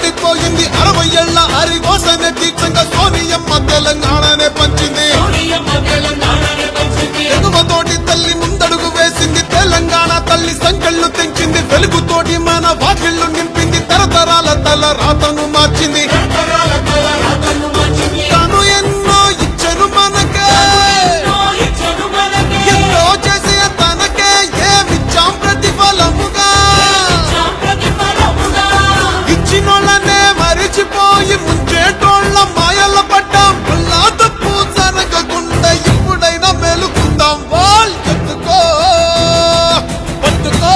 అల్లాడిపోయింది 60 ఏళ్ల అరిగోసనే దీక్షంగా సోనియమ్మ తెలంగాణనే పంచింది ఎగువతోటి తల్లి ముందడుగు వేసింది తెలంగాణ తల్లి సంకెళ్ళు తెంచింది వెలుగుతోటి మన వాకిళ్ళు నింపింది తరతరాల తల రాతను మార్చింది తను ఎన్నో ఇచ్చను మనకే ఎన్నో చేసే తనకే ఏమిచ్చాం ప్రతిఫలముగా ఇచ్చినోళ్ళనే మరిచిపోయి ముంచేటోళ్ళ మాయల పడ్డాం వల్ల తప్పు జరగకుండా ఇప్పుడైనా మేలుకుందాం వాల్ ఎత్తుకో పట్టుకో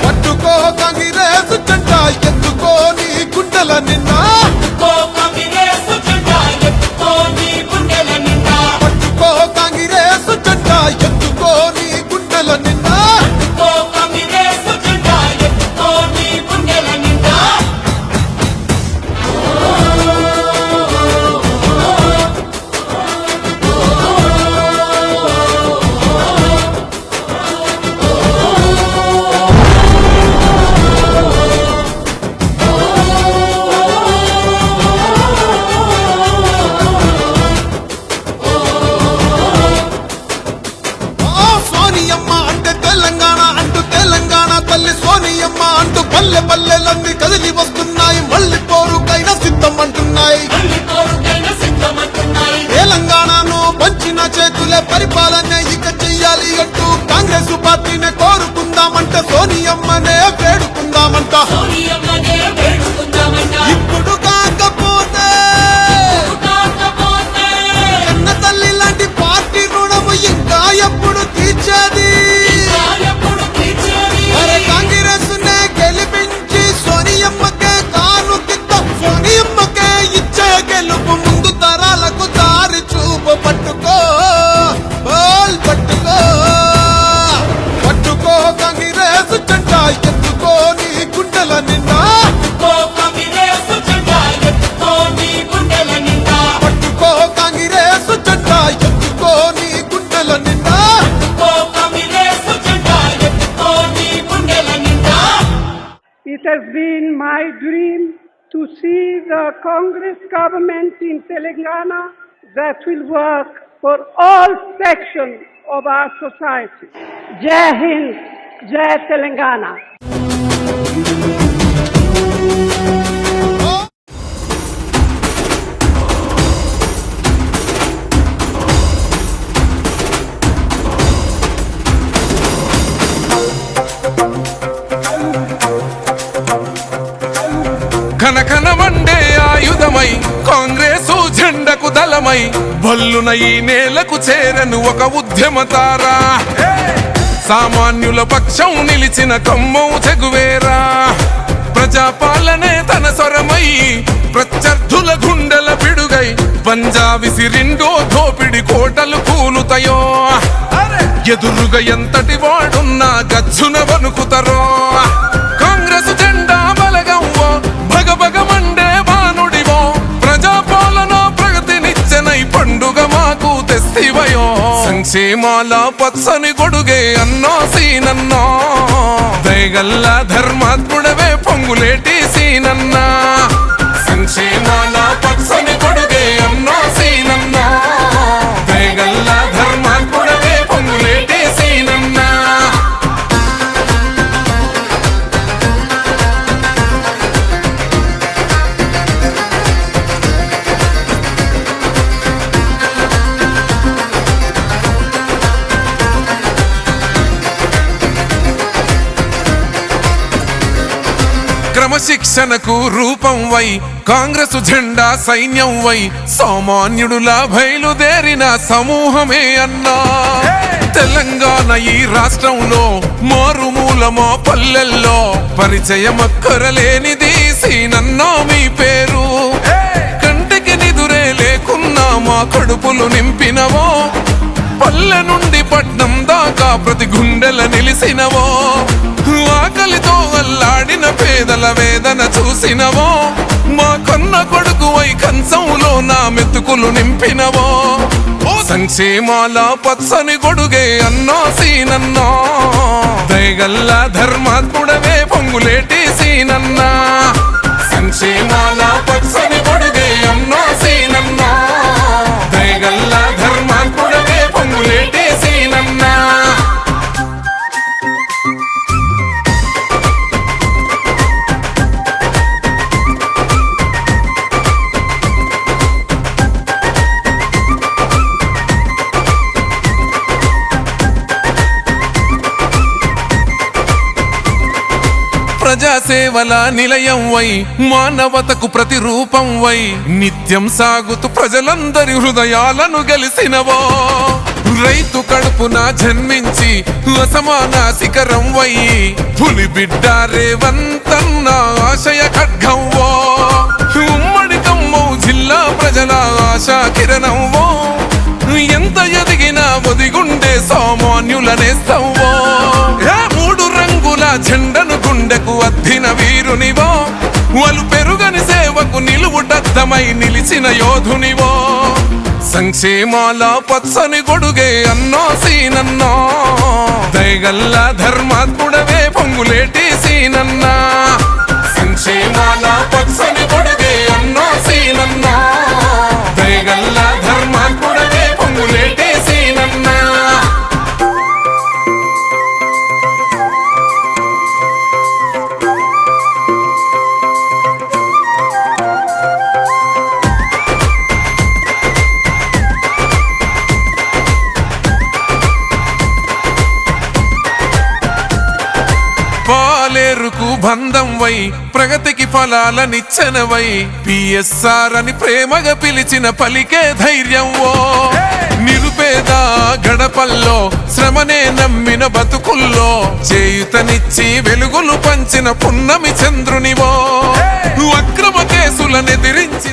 పట్టుకో కాంగ్రెస్ జెండా ఎత్తుకో నీ గుండెల నిండా పట్టుకో కాంగ్రెస్ జెండా ఎత్తుకో నీ గుండెల నిండా సోనియమ్మ అంటే తెలంగాణ అంటూ తెలంగాణ తల్లి సోనియమ్మ అంటూ పల్లె పల్లెలన్నీ కదిలి వస్తున్నాయి మళ్ళీ పోరుకైనా సిద్ధం అంటున్నాయి తెలంగాణను పంచిన చేతులే పరిపాలన ఇక చెయ్యాలి అంటూ కాంగ్రెస్ పార్టీనే కోరుకుందామంట సోనియమ్మనే వేడుకుందామంట ఇప్పుడు కాకపోతే కన్న తల్లి లాంటి పార్టీ రుణము ఇంకా ఎప్పుడు తీర్చేది అరే కాంగ్రెస్ నే గెలిపించి సోనియమ్మకే కానుకిద్దాం సోనియమ్మకే ఇచ్చే గెలుపు ముందు తరాలకు దారి చూపు పట్టుకో బాల్ పట్టుకో పట్టుకో కాంగ్రెస్ జెండా ఎత్తుకో నీ గుండెల నిండా పట్టుకో కాంగ్రెస్ జెండా ఎత్తుకో నీ గుండెల నిండా It has been my dream to see the Congress government in Telangana that will work for all sections of our society. Jai Hind, Jai Telangana. ఘనఘనమండే ఆయుధమై Congress జెండకు దళమై బల్లున ఈ నేలకు చేరను ఒక ఉద్యమతారా సామాన్యుల పక్షం నిలిచిన కమ్మం చెగువేరా ప్రజాపాలనే తన స్వరమై ప్రత్యర్థుల గుండెల పిడుగై పంజాబిసి రెండో దోపిడి కోటలు కూలుతాయో ఎదురుగా ఎంతటి వాడున్నా గచ్చున వణుకుతారో కాంగ్రెస్ జెండా బలగవ్వో భగభగమండే బానుడివో ప్రజాపాలన ప్రగతినిచ్చనై పండుగ మాకు తెస్తివయో సంక్షేమాల పచ్చని గొడుగే అన్నో సీనన్నో దయగల్ల ధర్మాత్ముడవే పొంగులేటి సీనన్నా సంక్షేమాల పచ్చని గొడుగే అన్నో సీనన్నో దయగల్ల ధర్మాత్ముడవే పొంగులేటి సీనన్నా క్రమశిక్షణకు రూపం వై కాంగ్రెస్ జెండా సైన్యం వై సామాన్యుడులా బయలుదేరిన సమూహమే అన్నా తెలంగాణ ఈ రాష్ట్రంలో మారుమూలమో పల్లెల్లో పరిచయమక్కరలేనిది సీనన్నో మీ పేరు కంటికి నిదురే లేకున్నా మా కడుపులు నింపినవో పల్లె నుండి పట్నం దాకా ప్రతి గుండెల నిలిసినవో ఆకలితో అల్లాడిన పేదల వేదన చూసినవో మా కన్న కొడుకువై కంచంలో నా మెతుకులు నింపినవో సంక్షేమాల పచ్చని గొడుగే అన్నో సీనన్నో దయగల్ల ధర్మాత్ముడవే పొంగులేటి సీనన్నా సంక్షేమాల పచ్చని గొడుగే అన్నో సీనన్నా దయగల్ల ధర్మాత్ముడవే పొంగులేటి సీనన్నా ప్రజాసేవల నిలయం వై మానవతకు ప్రతిరూపం వై నిత్యం సాగుతూ ప్రజలందరి హృదయాలను గెలిసినవో రైతు కడుపున జన్మించి అసమాన శిఖరం వై పులి బిడ్డ రేవంతన్న ఆశయ ఖడ్గంవో ఉమ్మడి ఖమ్మం జిల్లా ప్రజల ఆశా కిరణంవో ఎంత ఎదిగినా ఒదిగుండే సామాన్యులనేస్తవో మూడు రంగుల జెండను గుండెకు అద్దిన వీరునివో వలు పెరుగని సేవకు నిలువుటద్దమై నిలిచిన యోధునివో సంక్షేమాల పచ్చని గొడుగే అన్నో సీనన్నా దయగల్ల ధర్మాత్ముడవే పొంగులేటి సీనన్నా సంక్షేమాల పచ్చని గొడుగే అన్నో సీనన్నా దయగల్ల ధర్మాత్ముడవే పొంగులేటి సీనన్నా పాలేరుకు బంధం వై ప్రగతికి ఫలాల నిచ్చెనవై పిఎస్ఆర్ అని ప్రేమగా పిలిచిన పలికే ధైర్యం ఓ నిరుపేద గడపల్లో శ్రమనే నమ్మిన బతుకుల్లో చేయుతనిచ్చి వెలుగులు పంచిన పున్నమి చంద్రునివో అక్రమ కేసులనెదిరించి